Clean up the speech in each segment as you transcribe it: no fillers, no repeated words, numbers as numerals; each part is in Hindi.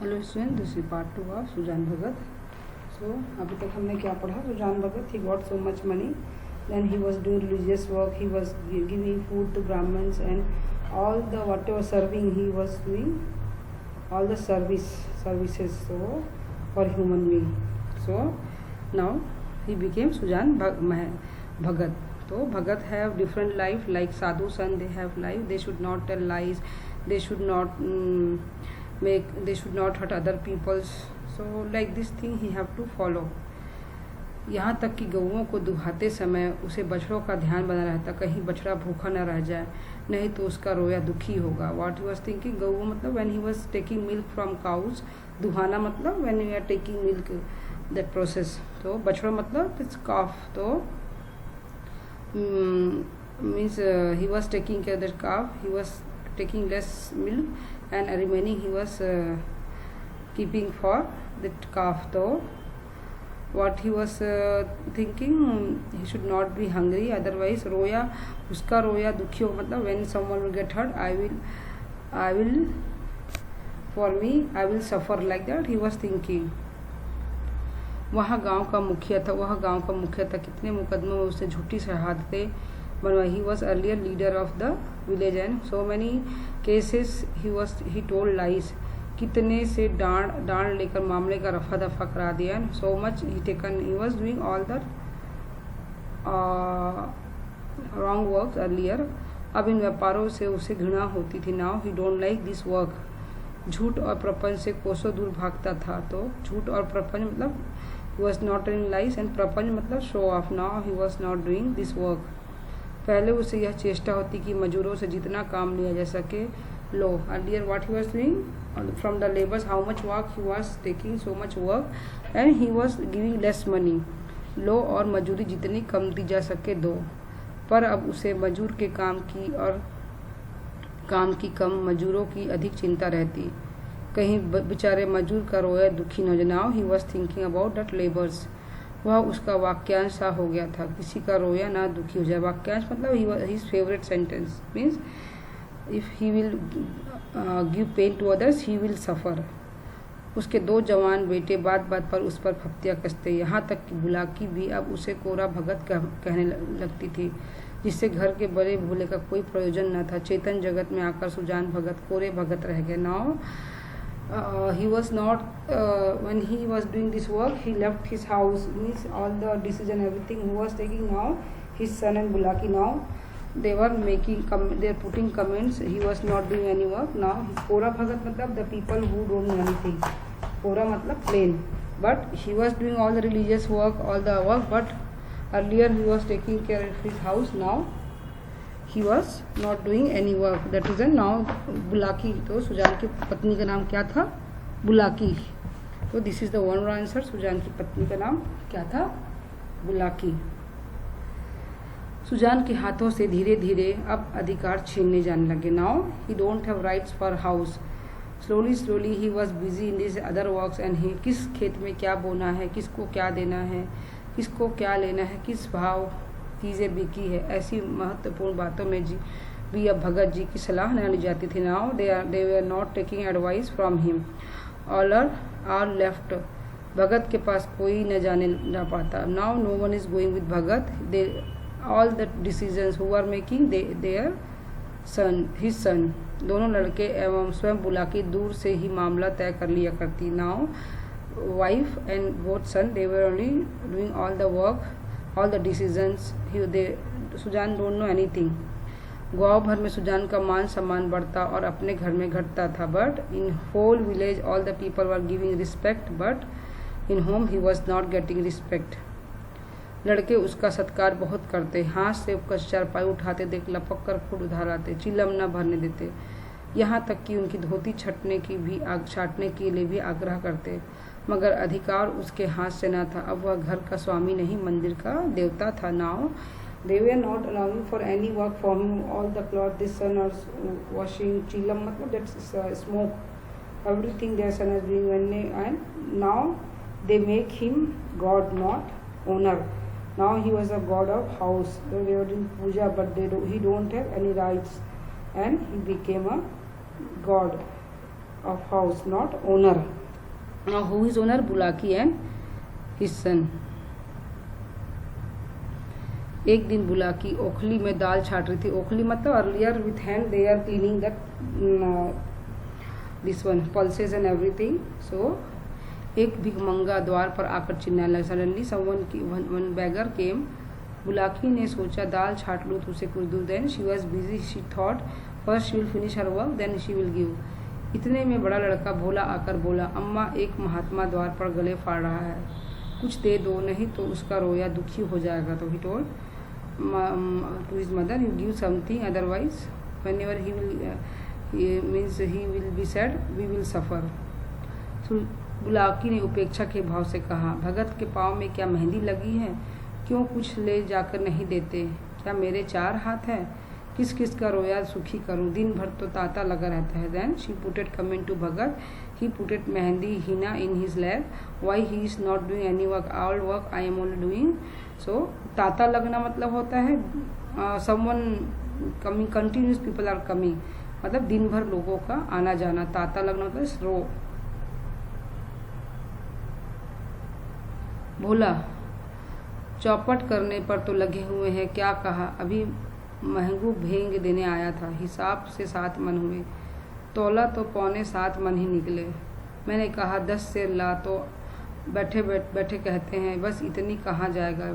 Hello student, this is part 2 of Sujan Bhagat. So अभी तक हमने क्या पढ़ा? Sujan Bhagat, he got so much money, then he was doing religious work, he was giving food to Brahmins and all the whatever serving he was doing all the services so for human being. So now he became Sujan Bhagat. तो Bhagat have different life, like sadhu son they have life, they should not tell lies, they should not hurt other peoples. So like this thing he have to follow. यहाँ तक कि गऊओं को दुहाते समय उसे बछड़ों का ध्यान बना रहता, कहीं बछड़ा भूखा न रह जाए, नहीं तो उसका रोया दुखी होगा. व्हाट ही वॉज थिंकिंग, गऊ मतलब when he was taking milk from cows, दुहाना मतलब when you are taking milk that process. तो बछड़ा मतलब इट्स काफ. तो means he was taking care that calf, he was taking less milk and remaining he was keeping for that calf. So what he was thinking, he should not be hungry, otherwise रोया, उसका रोया दुखी हो मतलब when someone will get hurt, I will for me I will suffer, like that he was thinking. वह गांव का मुखिया था. कितने मुकदमों में उसने झूठी शहादतें बनवाई. He was earlier leader of the village and so many cases he told lies. कितने से डांड लेकर मामले का रफा दफा करा दिया. And so much he was doing all the wrong work earlier. अब इन व्यापारों से उसे घृणा होती थी. Now he don't like this work. झूठ और प्रपंच से कोसों दूर भागता था. तो झूठ और प्रपंच मतलब ही was not in lies and प्रपंच मतलब show off. Now he was not doing this work. पहले उसे यह चेष्टा होती कि मजूरों से जितना काम लिया जा सके लो. Earlier what he was doing from the labours, how much work he was taking, so much work and he was giving less money. लो और मजूरी जितनी कम दी जा सके दो. पर अब उसे मजूर के काम की कम, मजूरों की अधिक चिंता रहती. कहीं बेचारे मजूर का रोया दुखी न हो. Now he was thinking about that labours. वह उसका वाक्यांश सा हो गया था, किसी का रोया ना दुखी हो जाए. वाक्यांश मतलब his favourite sentence means if he will give pain to others he will suffer. उसके दो जवान बेटे बात बात पर उस पर फप्तियाँ कसते, यहाँ तक कि बुलाकी भी अब उसे कोरा भगत कहने लगती थी, जिससे घर के बड़े भूले का कोई प्रयोजन न था. चेतन जगत में आकर सुजान भगत कोरे भगत रह गए. Now he was not when he was doing this work, he left his house, means all the decision everything he was taking. Now his son and Bulaki, now they were they are putting comments. He was not doing any work. Now Kora Bhagat matlab the people who don't know anything. Kora matlab plain, but he was doing all the religious work, all the work, but earlier he was taking care of his house. Now he was not doing any work. That is now Bulaki. तो सुजान की पत्नी का नाम क्या था? बुलाकी. तो this is the one answer. Sujan की पत्नी का नाम क्या था? बुलाकी. सुजान के हाथों से धीरे धीरे अब अधिकार छीनने जाने लगे. Now he don't have rights for house. Slowly he was busy in this other works and he किस खेत में क्या बोना है, किसको क्या देना है, किसको क्या लेना है, किस भाव चीज़ें बिकी है, ऐसी महत्वपूर्ण बातों में भी अब भगत जी की सलाह न ली जाती थी. Now they were not taking advice from him. All are left. Bhagat के पास कोई न जाने ना पाता. Now no one is going with Bhagat. They all the decisions who are making their son, his son. दोनों लड़के एवं स्वयं बुलाकी दूर से ही मामला तय कर लिया करती. Now wife and both son they were only doing all the work, all the decisions. Sujan don't know anything. गाँव भर में सुजान का मान सम्मान बढ़ता और अपने घर में घटता था. But in whole village all the people were giving respect, but in home he was not getting respect. लड़के उसका सत्कार बहुत करते, हाथ से उपकश चारपाई उठाते देख लपक कर खुद उधार आते, चिलम न भरने देते. यहाँ तक कि उनकी धोती छाटने के लिए भी आग्रह करते, मगर अधिकार उसके हाथ से न था. अब वह घर का स्वामी नहीं, मंदिर का देवता था. Now they were not allowing for any work for him. All the cloth this son are washing, chillum मतलब that's smoke, everything their son is doing. And now they make him god not owner. Now he was a god of house. They were doing puja but he don't have any rights and he became a god. of house, not owner. Now who is owner? Bulaki and his son. एक दिन बुलाकी ओखली में दाल छाट रही थी. ओखली मतलब earlier with hand they are cleaning that this one pulses and everything. सो एक भिखमंगा द्वार पर आकर चिल्लाने लगा. Suddenly one beggar came. Bulaki ने सोचा दाल छाट लूँ तो उसे कुछ दूर. Then she was busy. She thought first she will finish her work then she will give. इतने में बड़ा लड़का भोला आकर बोला, अम्मा एक महात्मा द्वार पर गले फाड़ रहा है, कुछ दे दो, नहीं तो उसका रोया दुखी हो जाएगा. तो he told to his mother, you give something, otherwise whenever he will be sad, we will suffer. So Bulaki ने उपेक्षा के भाव से कहा, भगत के पाँव में क्या मेहंदी लगी है, क्यों कुछ ले जाकर नहीं देते, क्या मेरे 4 हाथ हैं, किस किस का रोया सुखी करूं, दिन भर तो ताता लगा रहता है. Then she putted coming to Bhagat. He putted mehndi henna in his lap. Why he is not doing any work, all work I am only doing. So ताता लगना मतलब होता है someone coming, continuous people are coming, मतलब दिन भर लोगों का आना जाना. ताता लगना होता है स्लो. भोला चौपट करने पर तो लगे हुए हैं, क्या कहा, अभी महंगू भेंग देने आया था, हिसाब से 7 मन हुए, तोला तो 6.25 मन ही निकले. मैंने कहा 10 सेर ला, तो बैठे कहते हैं बस इतनी कहाँ जाएगा,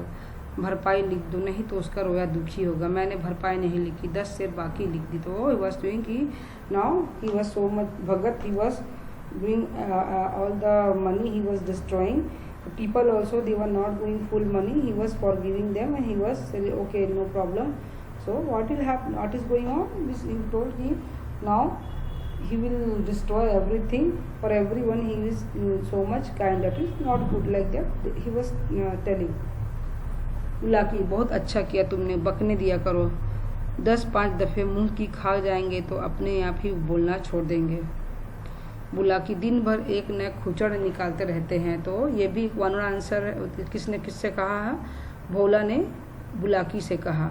भरपाई लिख दो, नहीं तो उसका रोया दुखी होगा. मैंने भरपाई नहीं लिखी, 10 सेर बाकी लिख दी. तो ही वॉज डूइंग कि now he was so much Bhagat, he was doing all the money he was destroying. People also, they were not doing full money, he was forgiving them and he was saying okay, no problem. So what will happen, what is going on, this he told him. Now he will destroy everything for everyone, he is so much kind, that is not good, like that he was telling. Bulaki, बहुत अच्छा किया तुमने, बकने दिया करो, 10-5 दफ़े मुंह की खा जाएंगे तो अपने आप ही बोलना छोड़ देंगे. बुलाकी दिन भर एक नए खुचड़ निकालते रहते हैं. तो ये भी वन आंसर है. किसने किससे कहा है? भोला ने बुलाकी से कहा,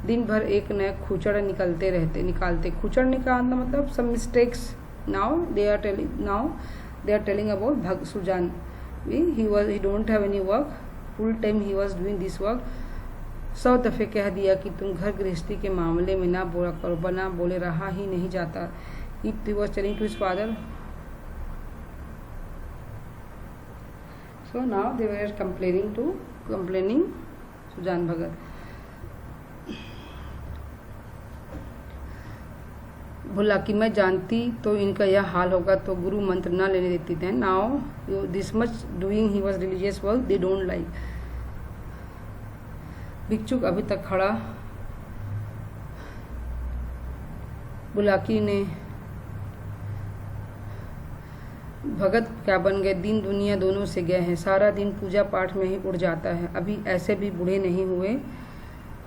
दिन भर एक नए खुचड़ निकालते. खुचड़ निकालना मतलब some mistakes. Now they are telling about Sujan. He don't have any work, full time he was doing this work. 100 दफ़े कह दिया कि तुम घर गृहस्थी के मामले में ना बोला करो, बना बोले रहा ही नहीं जाता. He was telling to his father. So now they were complaining Sujan Bhagat. बोला कि मैं जानती तो इनका यह हाल होगा तो गुरु मंत्र न लेने देती थे. Now this much doing he was religious work they don't like. भिक्षुक अभी तक खड़ा. बुलाकी ने, भगत क्या बन गए, दिन दुनिया दोनों से गए हैं, सारा दिन पूजा पाठ में ही उड़ जाता है, अभी ऐसे भी बूढ़े नहीं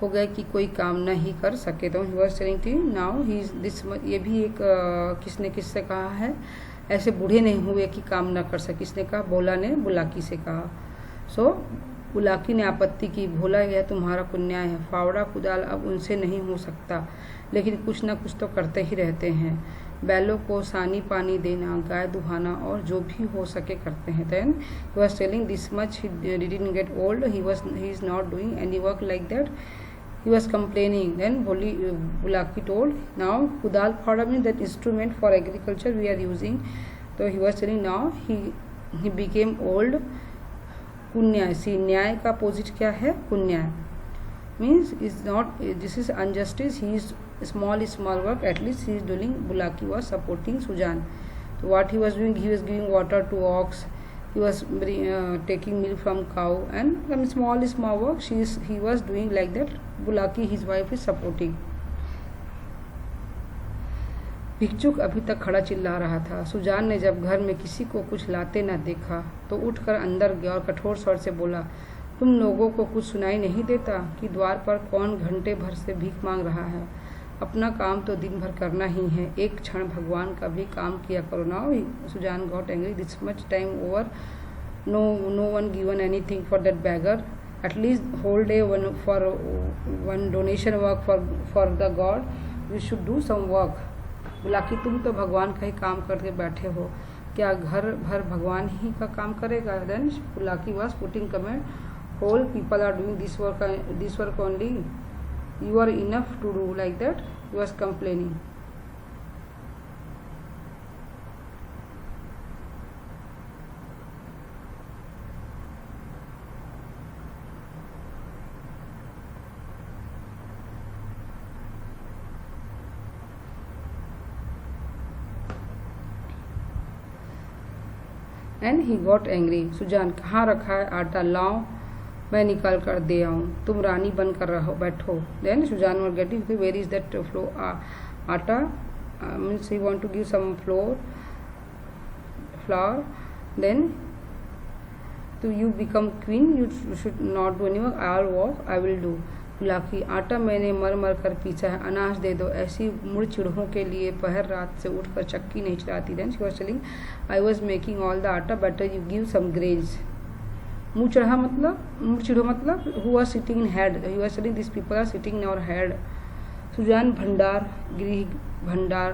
हो गए कि कोई काम न ही कर सके. तो he was telling to now he is this. ये भी एक किसने किससे कहा है, ऐसे बूढ़े नहीं हुए कि काम न कर सके. किसने कहा? भोला ने बुलाकी से कहा. सो बुलाकी ने आपत्ति की, भोला यह तुम्हारा पुण्याय है, फावड़ा कुदाल अब उनसे नहीं हो सकता, लेकिन कुछ न कुछ तो करते ही रहते हैं. बैलों को सानी पानी देना, गाय दुहाना और जो भी हो सके करते हैं. Then he was telling this much he didn't get old, he is not doing any work like that. He was complaining. Then Bulaki told now kudal phawda mean that instrument for agriculture we are using. तो he was telling now he became old. Kunyay, see न्याय का अपोजिट क्या है? Kunyay means is not, this is unjustice. He is small work, at least he is doing. Bulaki was supporting Sujan. So what he was doing, he was giving water to ox, he was taking milk from cow, and some small work he was doing like that. Bulaki, his wife, is supporting. भिक्षुक अभी तक खड़ा चिल्ला रहा था. सुजान ने जब घर में किसी को कुछ लाते न देखा तो उठकर अंदर गया और कठोर स्वर से बोला, तुम लोगों को कुछ सुनाई नहीं देता कि द्वार पर कौन घंटे भर से भीख मांग रहा है? अपना काम तो दिन भर करना ही है, एक क्षण भगवान का भी काम किया करो. Now Sujan got angry. This much time over, no one given anything for that beggar. At least whole day one donation work for the god. We should do some work. बोला कि तुम तो भगवान का ही काम करके बैठे हो, क्या घर भर भगवान ही का काम करेगा? Then Pulaki was putting comment, whole people are doing this work only, you are enough to do like that, he was complaining. And he got angry. Sujan, कहाँ रखा है आटा? लाओ मैं निकाल कर दे आऊँ, तुम रानी बन कर रहो बैठो. Then Sujan were getting, where is that atta? Means he want to give some flour. Then to you become queen, you should not do any work, I'll walk, I will do. पुलाकी, आटा मैंने मर मर कर पीछा है, अनाज दे दो. ऐसी मुड़ चिड़हों के लिए पहर रात से उठकर चक्की नहीं चलाती. Then she was telling, I was making all the atta, better you give some grains. मुँह चढ़ा मतलब, मुड़ चिड़ो मतलब, who are sitting in head, he was telling this people are sitting in our head. Sujan, भंडार, गृह भंडार